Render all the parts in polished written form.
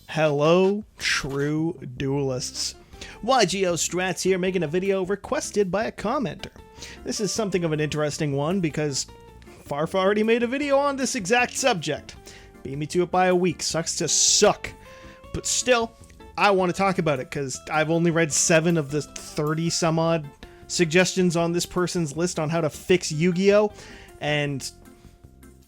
Hello, true duelists. YGO Strats here, making a video requested by a commenter. This is something of an interesting one because Farfa already made a video on this exact subject. Beat me to it by a week. Sucks to suck. But still, I want to talk about it because I've only read 7 of the 30 some odd suggestions on this person's list on how to fix Yu-Gi-Oh! And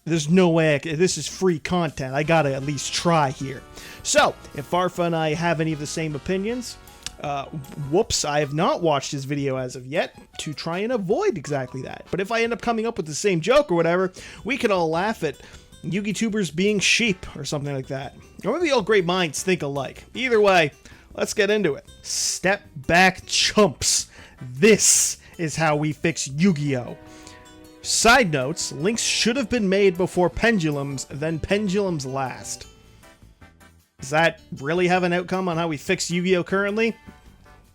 there's no way this is free content. I gotta at least try here. So, if Farfa and I have any of the same opinions, whoops, I have not watched his video as of yet to try and avoid exactly that. But if I end up coming up with the same joke or whatever, we can all laugh at Yu-Gi tubers being sheep or something like that. Or maybe all great minds think alike. Either way, let's get into it. Step back, chumps. This is how we fix Yu-Gi-Oh! Side notes, links should have been made before Pendulum's, then Pendulum's last. Does that really have an outcome on how we fix Yu-Gi-Oh! Currently?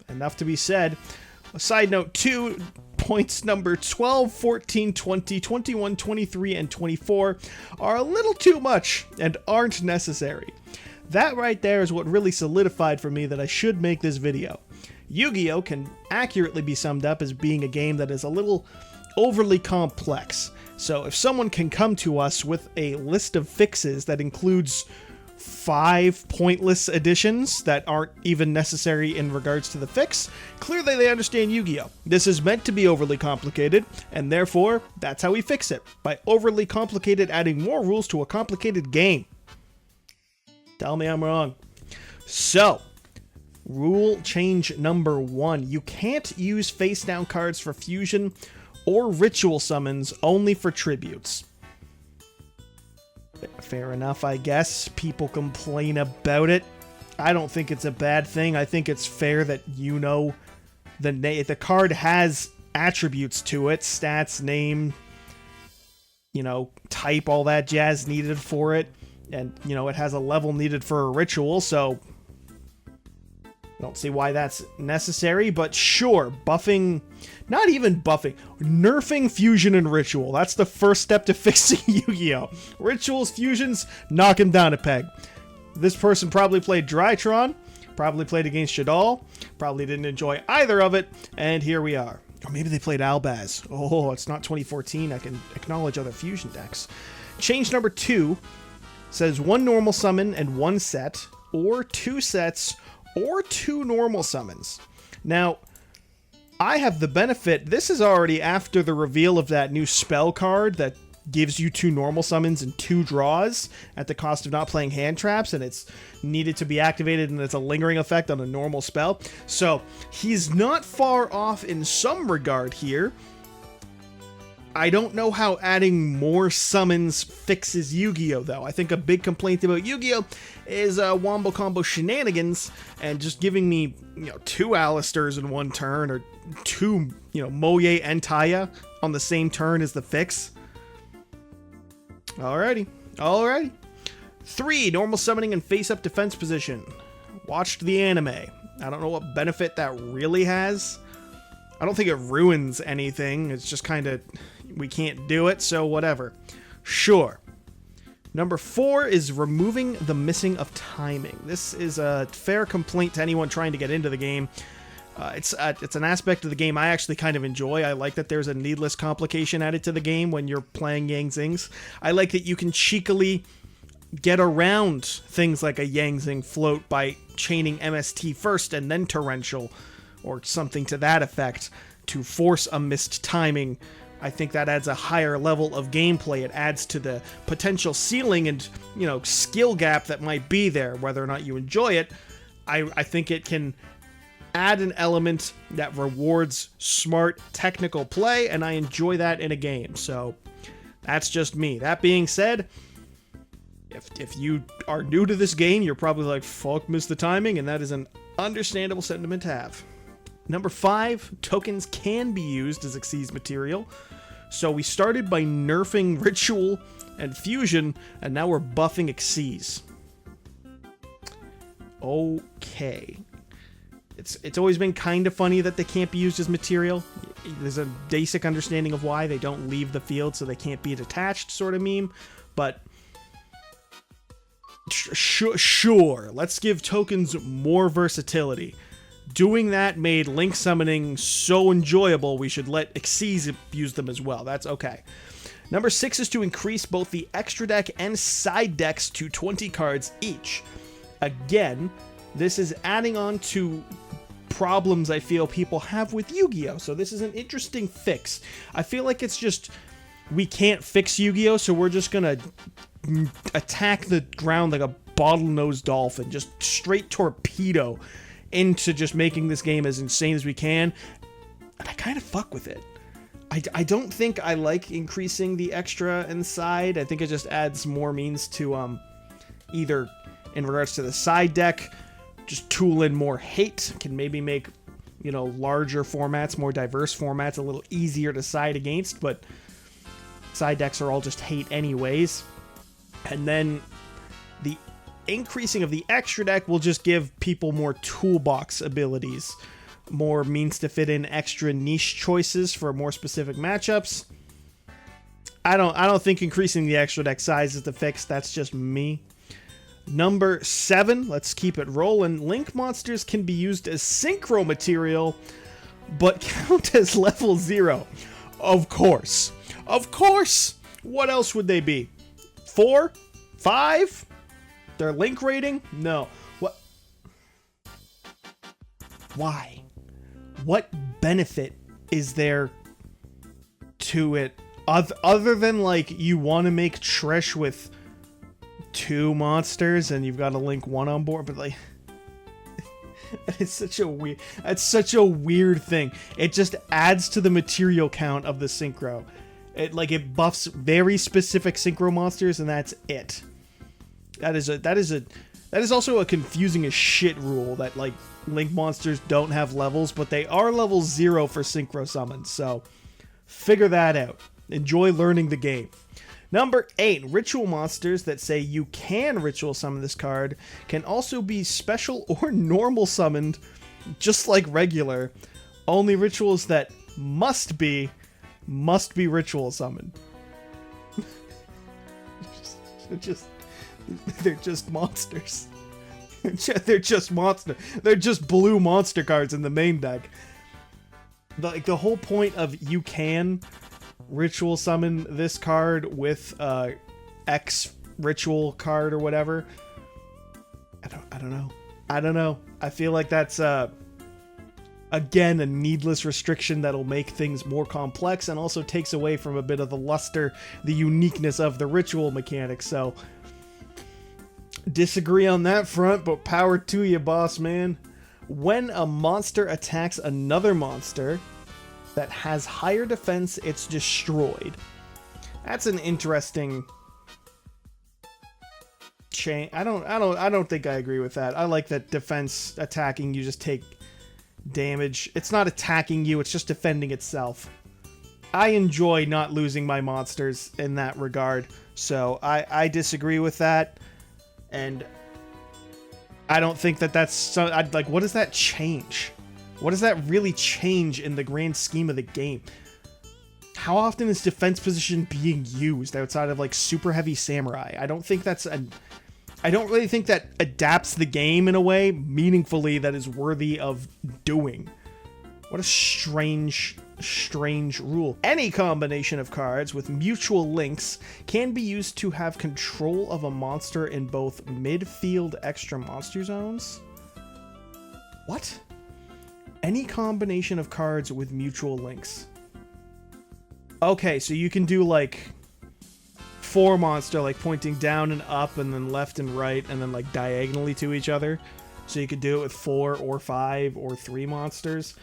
Enough to be said. Side note 2, points number 12, 14, 20, 21, 23, and 24 are a little too much and aren't necessary. That right there is what really solidified for me that I should make this video. Yu-Gi-Oh! Can accurately be summed up as being a game that is a little overly complex. So if someone can come to us with a list of fixes that includes 5 pointless additions that aren't even necessary in regards to the fix, clearly they understand Yu-Gi-Oh! This is meant to be overly complicated, and therefore, that's how we fix it. By overly complicated adding more rules to a complicated game. Tell me I'm wrong. So, rule change number 1. You can't use face down cards for fusion or ritual summons, only for tributes. Fair enough, I guess. People complain about it. I don't think it's a bad thing. I think it's fair that you know the card has attributes to it, stats, name, type, all that jazz needed for it, and it has a level needed for a ritual, so I don't see why that's necessary, but sure, buffing, not even buffing, nerfing fusion and ritual. That's the first step to fixing Yu-Gi-Oh! Rituals, fusions, knock him down a peg. This person probably played Drytron, probably played against Shadal, probably didn't enjoy either of it, and here we are. Or maybe they played Albaz. Oh, it's not 2014, I can acknowledge other fusion decks. Change number 2 says 1 normal summon and 1 set, or 2 sets, or 2 normal summons. Now, I have the benefit, this is already after the reveal of that new spell card that gives you 2 normal summons and 2 draws at the cost of not playing hand traps, and it's needed to be activated and it's a lingering effect on a normal spell. So, he's not far off in some regard here. I don't know how adding more summons fixes Yu-Gi-Oh! Though. I think a big complaint about Yu-Gi-Oh! Is wombo combo shenanigans and just giving me, 2 Alistairs in one turn or 2, Moye and Taya on the same turn as the fix. Alrighty. 3, normal summoning and face-up defense position. Watched the anime. I don't know what benefit that really has. I don't think it ruins anything. It's just kind of, we can't do it, so whatever. Sure. Number 4 is removing the missing of timing. This is a fair complaint to anyone trying to get into the game. It's an aspect of the game I actually kind of enjoy. I like that there's a needless complication added to the game when you're playing Yang Zings. I like that you can cheekily get around things like a Yang Zing float by chaining MST first and then Torrential, or something to that effect, to force a missed timing. I think that adds a higher level of gameplay. It adds to the potential ceiling and, skill gap that might be there, whether or not you enjoy it. I think it can add an element that rewards smart technical play, and I enjoy that in a game. So that's just me. That being said, if you are new to this game, you're probably like, fuck, missed the timing, and that is an understandable sentiment to have. Number 5, tokens can be used as Xyz material. So we started by nerfing Ritual and Fusion, and now we're buffing Xyz. Okay. It's always been kind of funny that they can't be used as material. There's a basic understanding of why they don't leave the field, so they can't be detached sort of meme. But Sure, let's give tokens more versatility. Doing that made link summoning so enjoyable, we should let Xyz use them as well. That's okay. Number 6 is to increase both the extra deck and side decks to 20 cards each. Again, this is adding on to problems I feel people have with Yu-Gi-Oh! So this is an interesting fix. I feel like it's just, we can't fix Yu-Gi-Oh! So we're just gonna attack the ground like a bottlenose dolphin, just straight torpedo into just making this game as insane as we can, and I kind of fuck with it. I don't think I like increasing the extra and side. I think it just adds more means to either in regards to the side deck, just tool in more hate, can maybe make, you know, larger formats, more diverse formats a little easier to side against, but side decks are all just hate anyways. And then the increasing of the extra deck will just give people more toolbox abilities, more means to fit in extra niche choices for more specific matchups. I don't think increasing the extra deck size is the fix. That's just me. Number 7, let's keep it rolling. Link monsters can be used as synchro material, but count as level 0. Of course. Of course! What else would they be? 4? 5? Their link rating? No. What? Why? What benefit is there to it other than, like, you want to make Trish with 2 monsters and you've got a link 1 on board, but like that's such a weird thing. It just adds to the material count of the synchro. It buffs very specific synchro monsters, and that's it. That is also a confusing as shit rule that, like, link monsters don't have levels, but they are level 0 for synchro summons. So figure that out. Enjoy learning the game. Number 8, ritual monsters that say you can ritual summon this card can also be special or normal summoned, just like regular. Only rituals that must be ritual summoned. They're just monsters. They're just blue monster cards in the main deck. The whole point of you can ritual summon this card with X ritual card or whatever. I don't know. I feel like that's again a needless restriction that'll make things more complex and also takes away from a bit of the luster, the uniqueness of the ritual mechanic. So disagree on that front, but power to you, boss man. When a monster attacks another monster that has higher defense, it's destroyed. That's an interesting change. I don't think I agree with that. I like that defense attacking, you just take damage. It's not attacking you, it's just defending itself. I enjoy not losing my monsters in that regard, so I disagree with that. And I don't think that's so. Like, what does that change? What does that really change in the grand scheme of the game? How often is defense position being used outside of, like, super heavy samurai? I don't really think that adapts the game in a way meaningfully that is worthy of doing. What a strange rule. Any combination of cards with mutual links can be used to have control of a monster in both midfield extra monster zones. What? Any combination of cards with mutual links. Okay, so you can do, like, 4 monster, like, pointing down and up and then left and right and then, like, diagonally to each other. So you could do it with 4 or 5 or 3 monsters.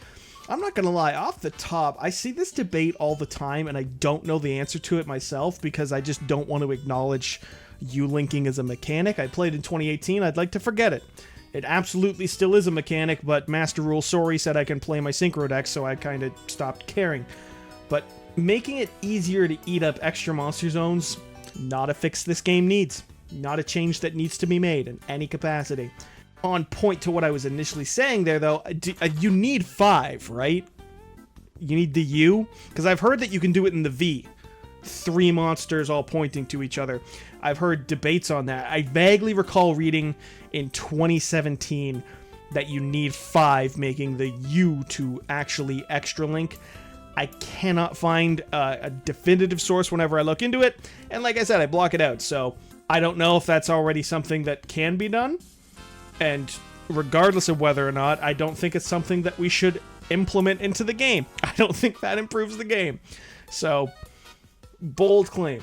I'm not gonna lie, off the top, I see this debate all the time and I don't know the answer to it myself because I just don't want to acknowledge U-linking as a mechanic. I played in 2018, I'd like to forget it. It absolutely still is a mechanic, but Master Rule Sorry said I can play my synchro deck, so I kind of stopped caring. But making it easier to eat up extra monster zones, not a fix this game needs. Not a change that needs to be made in any capacity. On point to what I was initially saying there, though, you need 5, right? You need the U? Because I've heard that you can do it in the V. 3 monsters all pointing to each other. I've heard debates on that. I vaguely recall reading in 2017 that you need 5, making the U to actually extra link. I cannot find a definitive source whenever I look into it, and like I said, I block it out, so I don't know if that's already something that can be done, and regardless of whether or not, I don't think it's something that we should implement into the game. I don't think that improves the game. So, bold claim.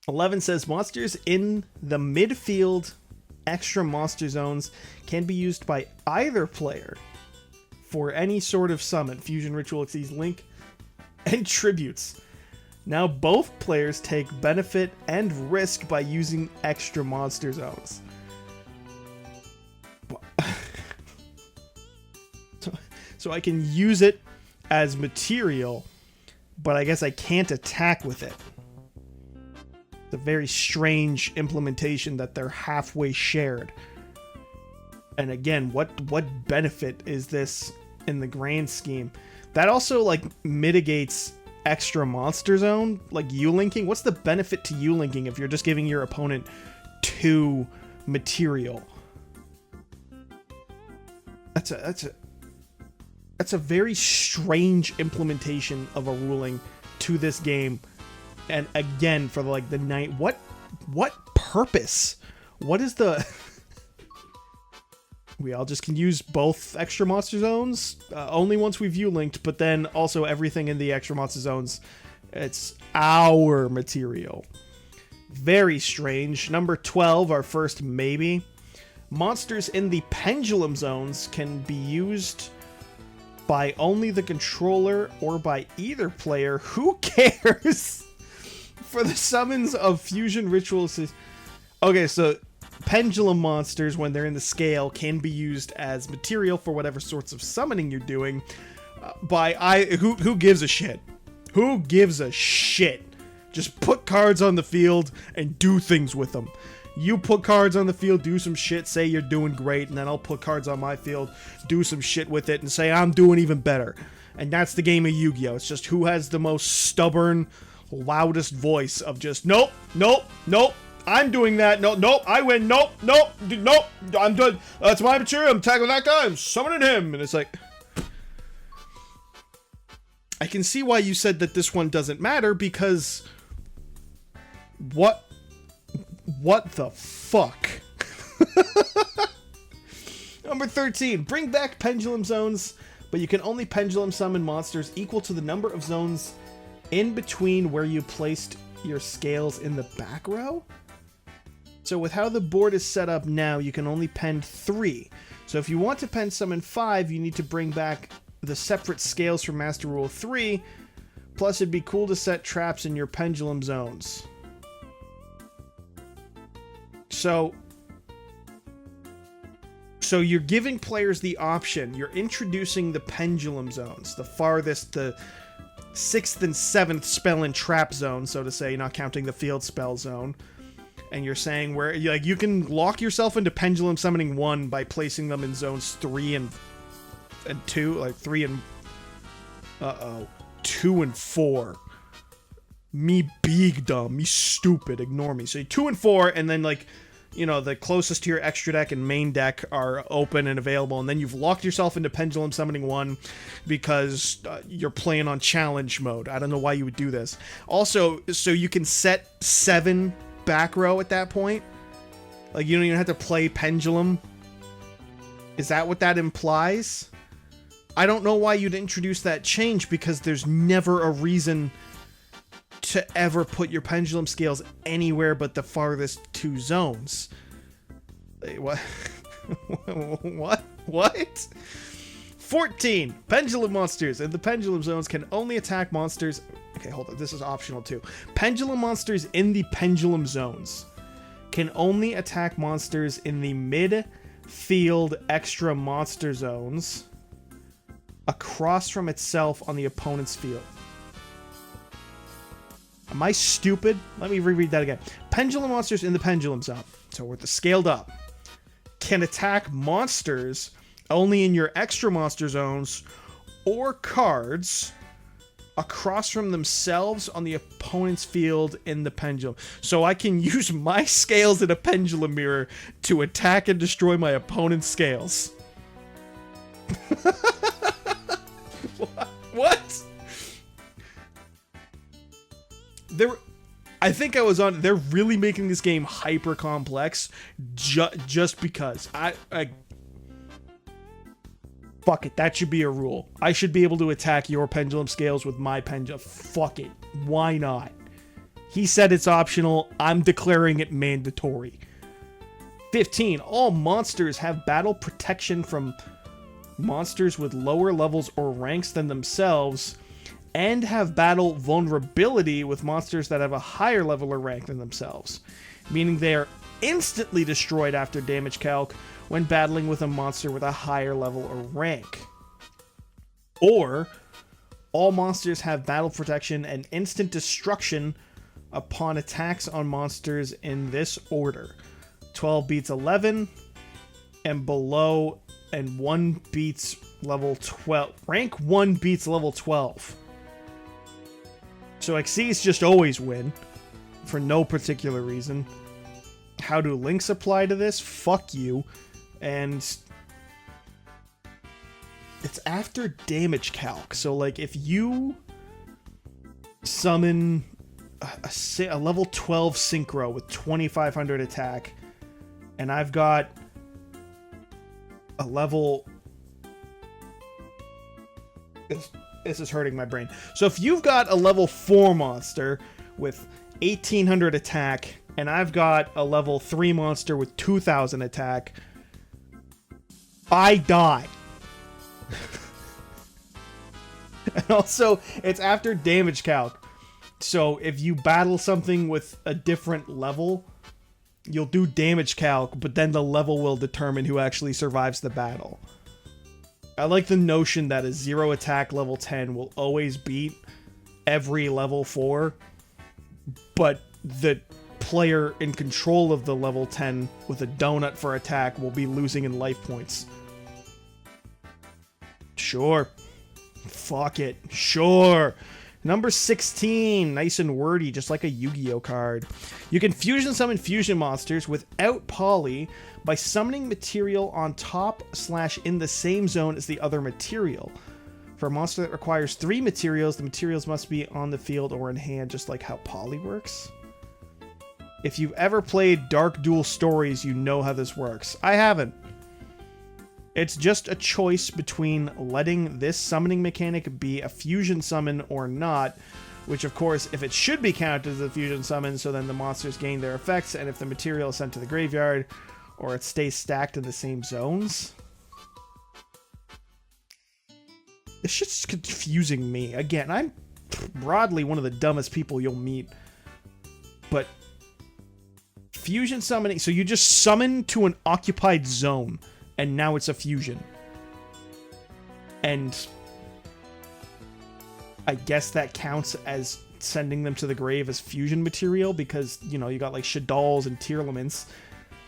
11 says, monsters in the midfield extra monster zones can be used by either player for any sort of summon, fusion, ritual, exceeds, link, and tributes. Now both players take benefit and risk by using extra monster zones. So I can use it as material, but I guess I can't attack with it. It's a very strange implementation that they're halfway shared. And again, what benefit is this in the grand scheme? That also like mitigates extra monster zone, like U-linking. What's the benefit to U-linking if you're just giving your opponent 2 material? That's a very strange implementation of a ruling to this game. And again, for like the night, what purpose? What is the? We all just can use both extra monster zones only once we've U-linked, but then also everything in the extra monster zones, it's our material. Very strange. Number 12, our first maybe. Monsters in the pendulum zones can be used by only the controller or by either player. Who cares? For the summons of fusion rituals. Okay, so pendulum monsters, when they're in the scale, can be used as material for whatever sorts of summoning you're doing. Who gives a shit? Who gives a shit? Just put cards on the field and do things with them. You put cards on the field, do some shit, say you're doing great, and then I'll put cards on my field, do some shit with it, and say I'm doing even better. And that's the game of Yu-Gi-Oh! It's just who has the most stubborn, loudest voice of just, nope, nope, nope, I'm doing that, nope, I win, nope, I'm done, that's my material, I'm tackling that guy, I'm summoning him, and it's like, I can see why you said that this one doesn't matter, because what the fuck? Number 13, bring back pendulum zones, but you can only pendulum summon monsters equal to the number of zones in between where you placed your scales in the back row. So with how the board is set up now, you can only pen 3. So if you want to pen summon 5, you need to bring back the separate scales from Master Rule 3. Plus, it'd be cool to set traps in your pendulum zones. So you're giving players the option. You're introducing the pendulum zones, the farthest, the 6th and 7th spell and trap zone, so to say, not counting the field spell zone. And you're saying where you can lock yourself into pendulum summoning 1 by placing them in zones 3 and 2, like 3 and 2 and 4. Me big dumb, me stupid, ignore me. So 2 and 4, and then like, you know, the closest to your extra deck and main deck are open and available, and then you've locked yourself into pendulum summoning 1 because you're playing on challenge mode. I don't know why you would do this. Also, so you can set 7 back row at that point. Like, you don't even have to play pendulum. Is that what that implies? I don't know why you'd introduce that change, because there's never a reason to ever put your pendulum scales anywhere but the farthest 2 zones. What? What? 14. Pendulum monsters in the pendulum zones can only attack monsters. Okay, hold on. This is optional too. Pendulum monsters in the pendulum zones can only attack monsters in the mid-field extra monster zones across from itself on the opponent's field. Am I stupid? Let me reread that again. Pendulum monsters in the pendulum zone, so with the scaled up, can attack monsters only in your extra monster zones or cards across from themselves on the opponent's field in the pendulum. So I can use my scales in a pendulum mirror to attack and destroy my opponent's scales. What? I think I was on. They're really making this game hyper complex, just because. Fuck it. That should be a rule. I should be able to attack your pendulum scales with my pendulum. Fuck it. Why not? He said it's optional. I'm declaring it mandatory. 15. All monsters have battle protection from monsters with lower levels or ranks than themselves, and have battle vulnerability with monsters that have a higher level or rank than themselves, meaning they are instantly destroyed after damage calc when battling with a monster with a higher level or rank. Or, all monsters have battle protection and instant destruction upon attacks on monsters in this order. 12 beats 11 and below, and 1 beats level 12. Rank 1 beats level 12. So Xyz just always win, for no particular reason. How do links apply to this? Fuck you. And it's after damage calc. So, like, if you summon a level 12 synchro with 2500 attack, and I've got a level... This is hurting my brain. So if you've got a level 4 monster with 1800 attack, and I've got a level 3 monster with 2000 attack, I die. And also, it's after damage calc. So if you battle something with a different level, you'll do damage calc, but then the level will determine who actually survives the battle. I like the notion that a 0 attack level 10 will always beat every level 4, but the player in control of the level 10 with a donut for attack will be losing in life points. Sure. Fuck it. Sure. Number 16. Nice and wordy, just like a Yu-Gi-Oh card. You can fusion summon fusion monsters without poly by summoning material on top / in the same zone as the other material. For a monster that requires 3 materials, the materials must be on the field or in hand, just like how poly works. If you've ever played Dark Duel Stories, you know how this works. I haven't. It's just a choice between letting this summoning mechanic be a fusion summon or not, which of course, if it should be counted as a fusion summon, so then the monsters gain their effects, and if the material is sent to the graveyard, or it stays stacked in the same zones. This shit's confusing me. Again, I'm broadly one of the dumbest people you'll meet, but fusion summoning, so you just summon to an occupied zone, and now it's a fusion. And I guess that counts as sending them to the grave as fusion material, because, you know, you got like Shaddols and Tearlaments,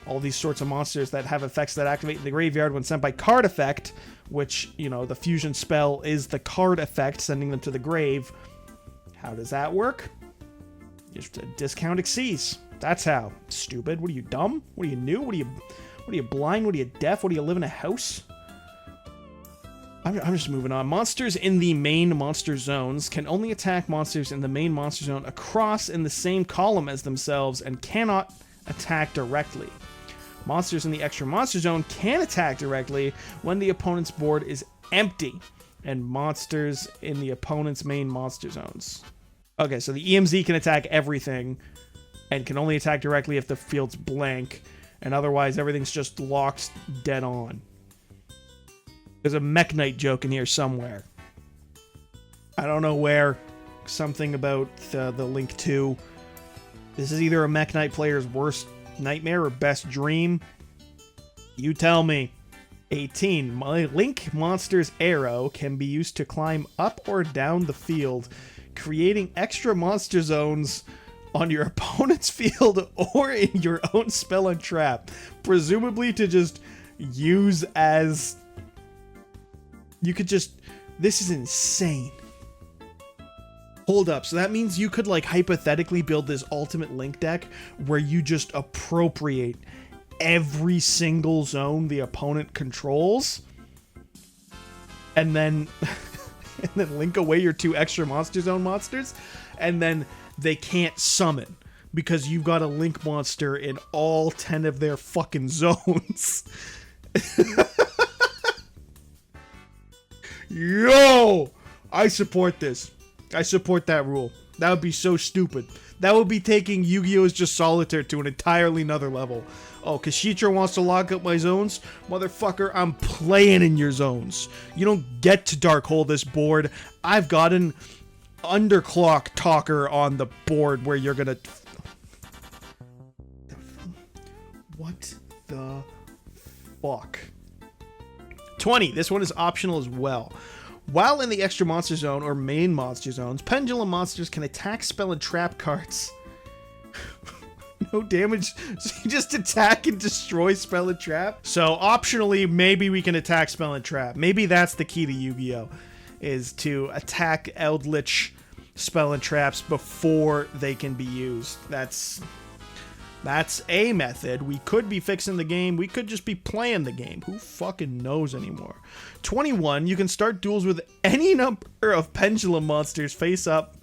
all these sorts of monsters that have effects that activate in the graveyard when sent by card effect, which, you know, the fusion spell is the card effect, sending them to the grave. How does that work? Just a discount Xyz. That's how. Stupid. What are you, dumb? What are you, new? What are you blind? What are you, deaf? What do you live in a house? I'm just moving on. Monsters in the main monster zones can only attack monsters in the main monster zone across in the same column as themselves and cannot attack directly. Monsters in the extra monster zone can attack directly when the opponent's board is empty, and monsters in the opponent's main monster zones. Okay, so the EMZ can attack everything and can only attack directly if the field's blank, and otherwise everything's just locked dead on. There's a Mech Knight joke in here somewhere. I don't know where. Something about the Link 2. This is either a Mech Knight player's worst nightmare or best dream. You tell me. 18. My Link Monster's arrow can be used to climb up or down the field, creating extra monster zones on your opponent's field or in your own spell and trap. Presumably to just use as... You could just... This is insane. Hold up, so that means you could like hypothetically build this ultimate Link deck where you just appropriate every single zone the opponent controls, and then and then link away your 2 extra Monster Zone monsters, and then they can't summon because you've got a Link monster in all 10 of their fucking zones. Yo! I support this. I support that rule. That would be so stupid. That would be taking Yu-Gi-Oh's Just Solitaire to an entirely another level. Oh, Kashitra wants to lock up my zones? Motherfucker, I'm playing in your zones. You don't get to dark hole this board. I've got an underclock talker on the board where you're gonna... What the fuck? 20. This one is optional as well. While in the extra monster zone or main monster zones, Pendulum monsters can attack, spell, and trap cards. No damage, so you just attack and destroy spell and trap? So optionally, maybe we can attack, spell, and trap. Maybe that's the key to Yu-Gi-Oh! Is to attack Eldritch spell and traps before they can be used. That's a method. We could be fixing the game. We could just be playing the game. Who fucking knows anymore? 21, you can start duels with any number of Pendulum monsters face up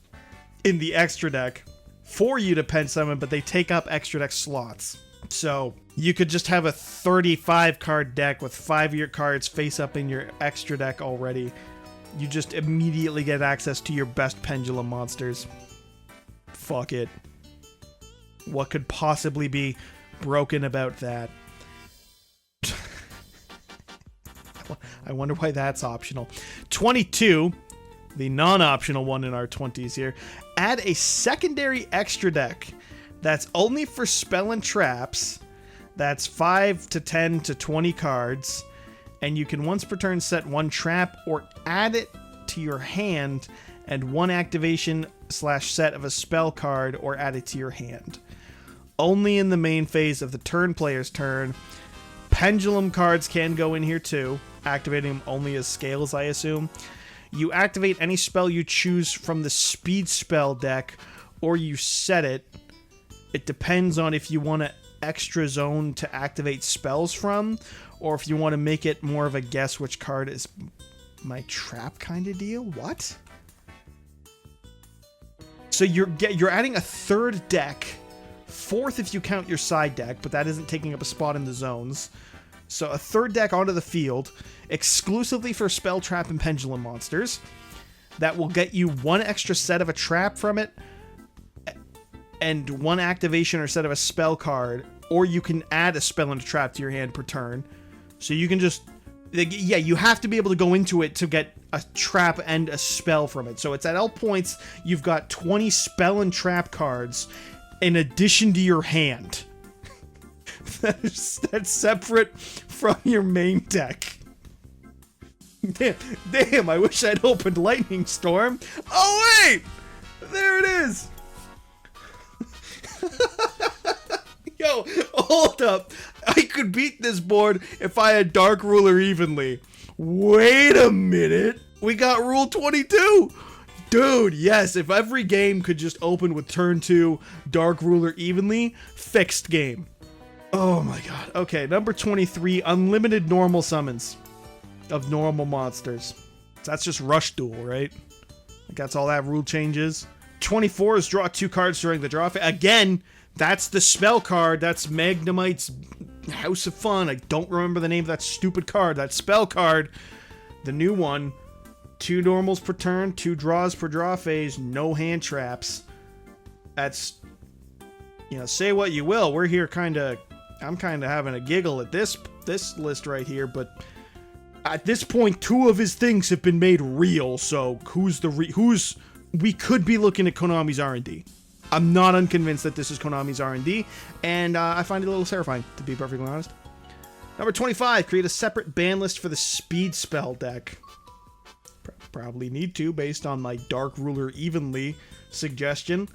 in the extra deck for you to pen summon, but they take up extra deck slots. So you could just have a 35 card deck with 5 of your cards face up in your extra deck already. You just immediately get access to your best Pendulum monsters. Fuck it. What could possibly be broken about that? I wonder why that's optional. 22, the non-optional one in our 20s here. Add a secondary extra deck that's only for spell and traps. That's 5 to 10 to 20 cards. And you can once per turn set 1 trap or add it to your hand and 1 activation / set of a spell card or add it to your hand. Only in the main phase of the turn player's turn. Pendulum cards can go in here too, activating them only as scales, I assume. You activate any spell you choose from the speed spell deck, or you set it. It depends on if you want an extra zone to activate spells from, or if you want to make it more of a guess which card is my trap kind of deal. What? So you're adding a 3rd deck. 4th if you count your side deck, but that isn't taking up a spot in the zones. So a 3rd deck onto the field, exclusively for spell, trap, and Pendulum monsters. That will get you 1 extra set of a trap from it, and 1 activation or set of a spell card, or you can add a spell and a trap to your hand per turn. So you can just... Yeah, you have to be able to go into it to get a trap and a spell from it. So it's at all points, you've got 20 spell and trap cards in addition to your hand. That's separate from your main deck. Damn, I wish I'd opened Lightning Storm. Oh wait! There it is! Yo, hold up. I could beat this board if I had Dark Ruler evenly. Wait a minute. We got Rule 22. Dude, yes, if every game could just open with turn 2, Dark Ruler evenly, fixed game. Oh my god. Okay, number 23, unlimited normal summons of normal monsters. So that's just Rush Duel, right? Like that's all that rule changes. 24 is draw 2 cards during the draw phase. Again, that's the spell card. That's Magnemite's House of Fun. I don't remember the name of that stupid card. That spell card. The new one. 2 normals per turn, 2 draws per draw phase, no hand traps. That's, you know, say what you will. We're here I'm kind of having a giggle at this list right here, but at this point, 2 of his things have been made real, so we could be looking at Konami's R&D. I'm not unconvinced that this is Konami's R&D, and I find it a little terrifying, to be perfectly honest. Number 25, create a separate ban list for the speed spell deck. Probably need to, based on my Dark Ruler evenly suggestion.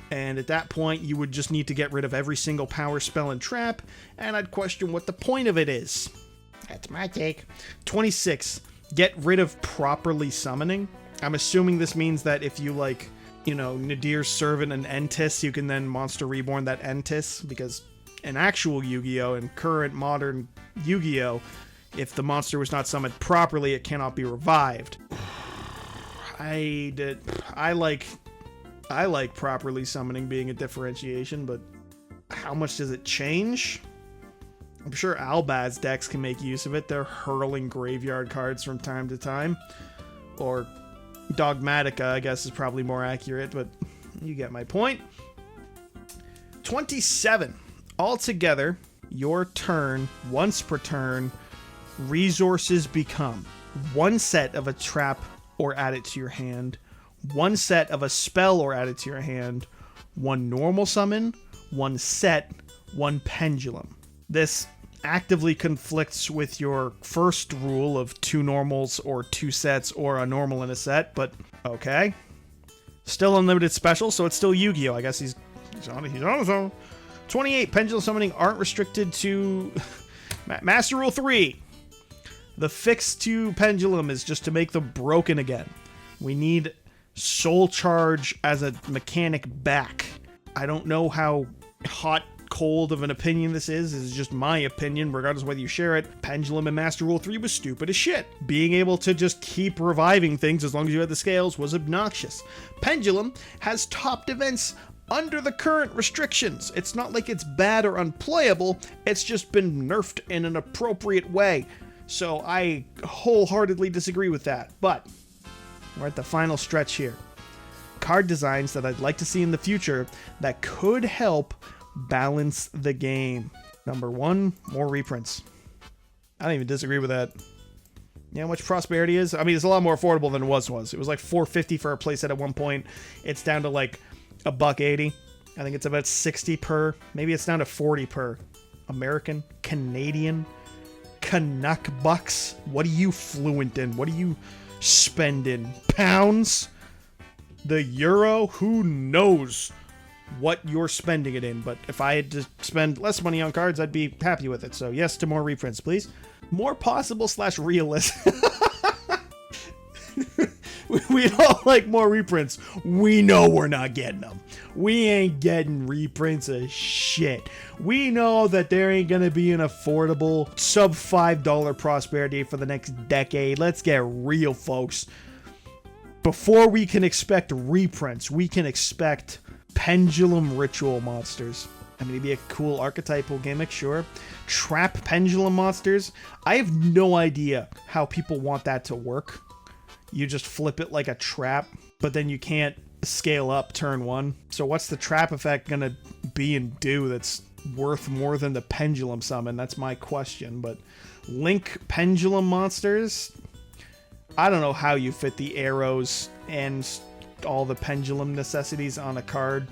And at that point, you would just need to get rid of every single power spell and trap, and I'd question what the point of it is. That's my take. 26, get rid of properly summoning. I'm assuming this means that if you, like, you know, Nadir's Servant and Entis, you can then Monster Reborn that Entis, because in actual Yu-Gi-Oh! And current modern Yu-Gi-Oh!, if the monster was not summoned properly, it cannot be revived. I like properly summoning being a differentiation, but how much does it change? I'm sure Albaz decks can make use of it. They're hurling graveyard cards from time to time. Or Dogmatica, I guess, is probably more accurate, but you get my point. 27. Altogether, your turn, once per turn, resources become 1 set of a trap or add it to your hand, 1 set of a spell or add it to your hand, 1 normal summon, 1 set, 1 pendulum. This actively conflicts with your first rule of 2 normals or 2 sets or a normal and a set, but okay. Still unlimited special, so it's still Yu-Gi-Oh! I guess he's on his own. 28. Pendulum summoning aren't restricted to Master Rule 3. The fix to Pendulum is just to make them broken again. We need Soul Charge as a mechanic back. I don't know how hot, cold of an opinion this is. This is just my opinion, regardless of whether you share it. Pendulum in Master Rule 3 was stupid as shit. Being able to just keep reviving things as long as you had the scales was obnoxious. Pendulum has topped events under the current restrictions. It's not like it's bad or unplayable, it's just been nerfed in an appropriate way. So I wholeheartedly disagree with that, but we're at the final stretch here. Card designs that I'd like to see in the future that could help balance the game. Number 1, more reprints. I don't even disagree with that. You know how much Prosperity is? I mean, it's a lot more affordable than it was. It was like $4.50 for a playset at one point. It's down to like $1.80. I think it's about 60 per. Maybe it's down to 40 per. American, Canadian, Canuck bucks. What are you fluent in? What are you spending? Pounds? The euro? Who knows what you're spending it in? But if I had to spend less money on cards, I'd be happy with it. So yes to more reprints, please. More possible / realistic. We'd all like more reprints. We know we're not getting them. We ain't getting reprints of shit. We know that there ain't gonna be an affordable sub $5 Prosperity for the next decade. Let's get real, folks. Before we can expect reprints, we can expect Pendulum Ritual monsters. I mean, it'd be a cool archetypal gimmick, sure. Trap Pendulum monsters. I have no idea how people want that to work. You just flip it like a trap, but then you can't scale up turn 1. So what's the trap effect gonna be and do that's worth more than the Pendulum summon? That's my question. But Link Pendulum monsters, I don't know how you fit the arrows and all the Pendulum necessities on a card.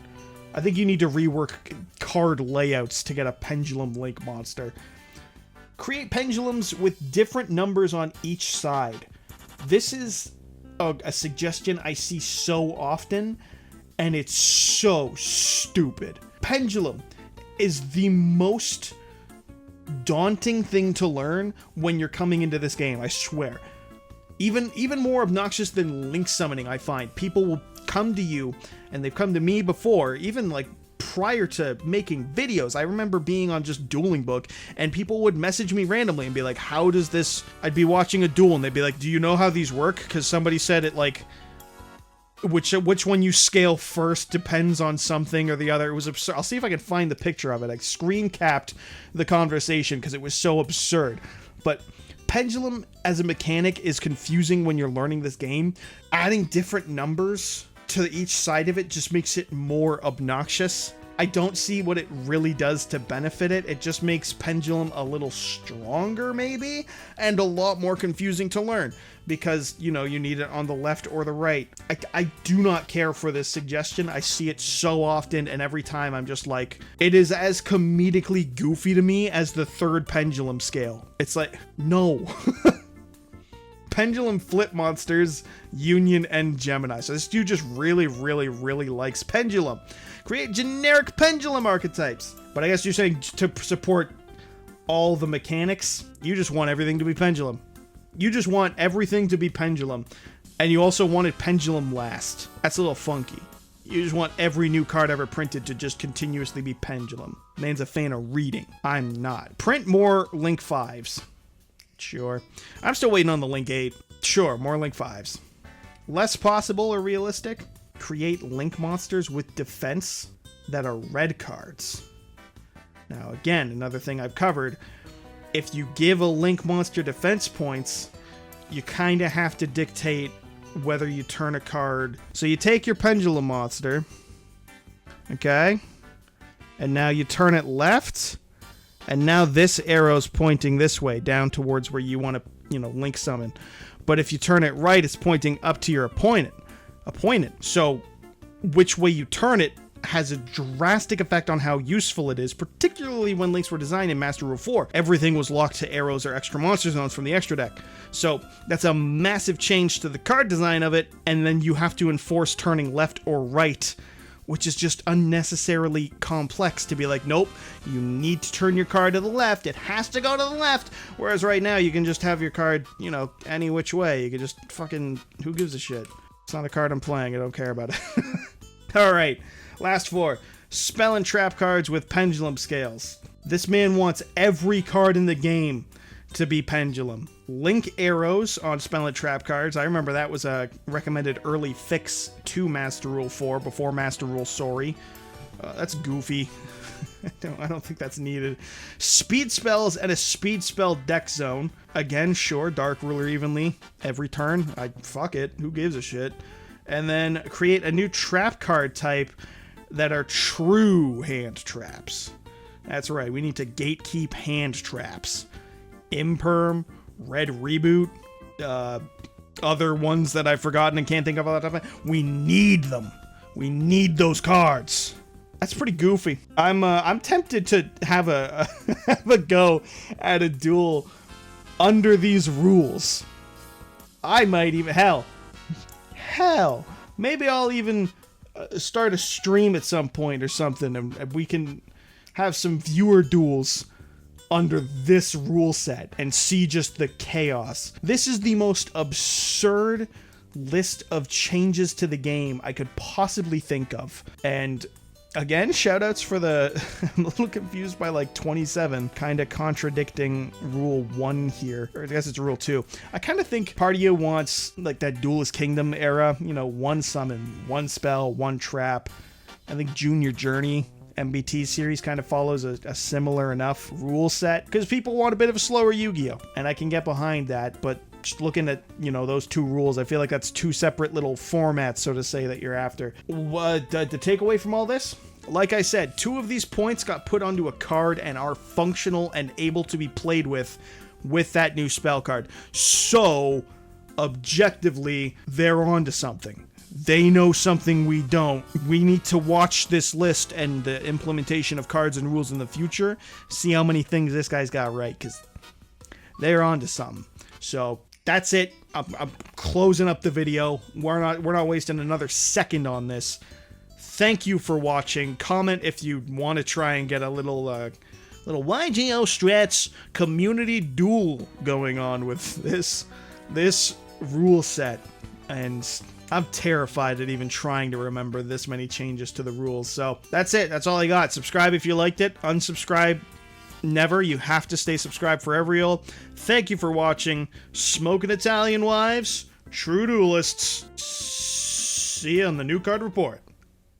I think you need to rework card layouts to get a Pendulum Link monster. Create pendulums with different numbers on each side. This is a suggestion I see so often, and it's so stupid. Pendulum is the most daunting thing to learn when you're coming into this game, I swear. Even more obnoxious than Link summoning, I find. People will come to you, and they've come to me before, even like prior to making videos. I remember being on just Dueling Book, and people would message me randomly and be like, how does this... I'd be watching a duel, and they'd be like, do you know how these work? Because somebody said it like... Which one you scale first depends on something or the other. It was absurd. I'll see if I can find the picture of it. I screen capped the conversation because it was so absurd. But Pendulum as a mechanic is confusing when you're learning this game. Adding different numbers to each side of it just makes it more obnoxious. I don't see what it really does to benefit it. It just makes Pendulum a little stronger, maybe, and a lot more confusing to learn because, you know, you need it on the left or the right. I do not care for this suggestion. I see it so often, and every time I'm just like, it is as comedically goofy to me as the 3rd Pendulum scale. It's like, no. Pendulum flip monsters, Union, and Gemini. So this dude just really likes Pendulum. Create generic Pendulum archetypes. But I guess you're saying to support all the mechanics, you just want everything to be Pendulum. You just want everything to be Pendulum. And you also wanted Pendulum last. That's a little funky. You just want every new card ever printed to just continuously be Pendulum. Man's a fan of reading. I'm not. Print more Link 5s. Sure. I'm still waiting on the Link 8. Sure, more Link 5s. Less possible or realistic? Create Link monsters with defense that are red cards. Now, again, another thing I've covered. If you give a Link monster defense points, you kind of have to dictate whether you turn a card. So you take your Pendulum monster, okay? And now you turn it left, and now this arrow's pointing this way, down towards where you want to, Link summon. But if you turn it right, it's pointing up to your opponent. So which way you turn it has a drastic effect on how useful it is, particularly when Links were designed in Master Rule 4. Everything was locked to arrows or extra monster zones from the extra deck. So that's a massive change to the card design of it, and then you have to enforce turning left or right, which is just unnecessarily complex to be like, nope, you need to turn your card to the left. It has to go to the left. Whereas right now, you can just have your card, any which way. You can just fucking, who gives a shit? It's not a card I'm playing. I don't care about it. All right. Last 4. Spell and trap cards with Pendulum scales. This man wants every card in the game to be Pendulum. Link arrows on spell and trap cards. I remember that was a recommended early fix to Master Rule 4 before Master Rule Sorry. That's goofy. I don't think that's needed. Speed spells and a speed spell deck zone. Again, sure, Dark Ruler evenly every turn. Fuck it. Who gives a shit? And then create a new trap card type that are true hand traps. That's right, we need to gatekeep hand traps. Imperm, Red Reboot, other ones that I've forgotten and can't think of all that time. We need them. We need those cards. That's pretty goofy. I'm tempted to have a have a go at a duel under these rules. I might even hell, maybe I'll even start a stream at some point or something, and we can have some viewer duels under this rule set and see just the chaos. This is the most absurd list of changes to the game I could possibly think of. And again, shoutouts for the... I'm a little confused by like 27 kind of contradicting rule 1 here. Or I guess it's rule 2. I kind of think part of you wants like that Duelist Kingdom era, 1 summon, 1 spell, 1 trap. I think Junior Journey MBT series kind of follows a similar enough rule set because people want a bit of a slower Yu-Gi-Oh! And I can get behind that, but just looking at, those 2 rules, I feel like that's 2 separate little formats, so to say, that you're after. What the takeaway from all this? Like I said, 2 of these points got put onto a card and are functional and able to be played with that new spell card. So, objectively, they're onto something. They know something we don't. We need to watch this list and the implementation of cards and rules in the future, see how many things this guy's got right, because they're onto something. So that's it. I'm closing up the video. We're not wasting another second on this. Thank you for watching. Comment if you want to try and get a little YGO Strats community duel going on with this rule set. And I'm terrified at even trying to remember this many changes to the rules. So that's it. That's all I got. Subscribe if you liked it. Unsubscribe, never. You have to stay subscribed for every real. Thank you for watching. Smoking Italian wives, true duelists. See you on the new card report.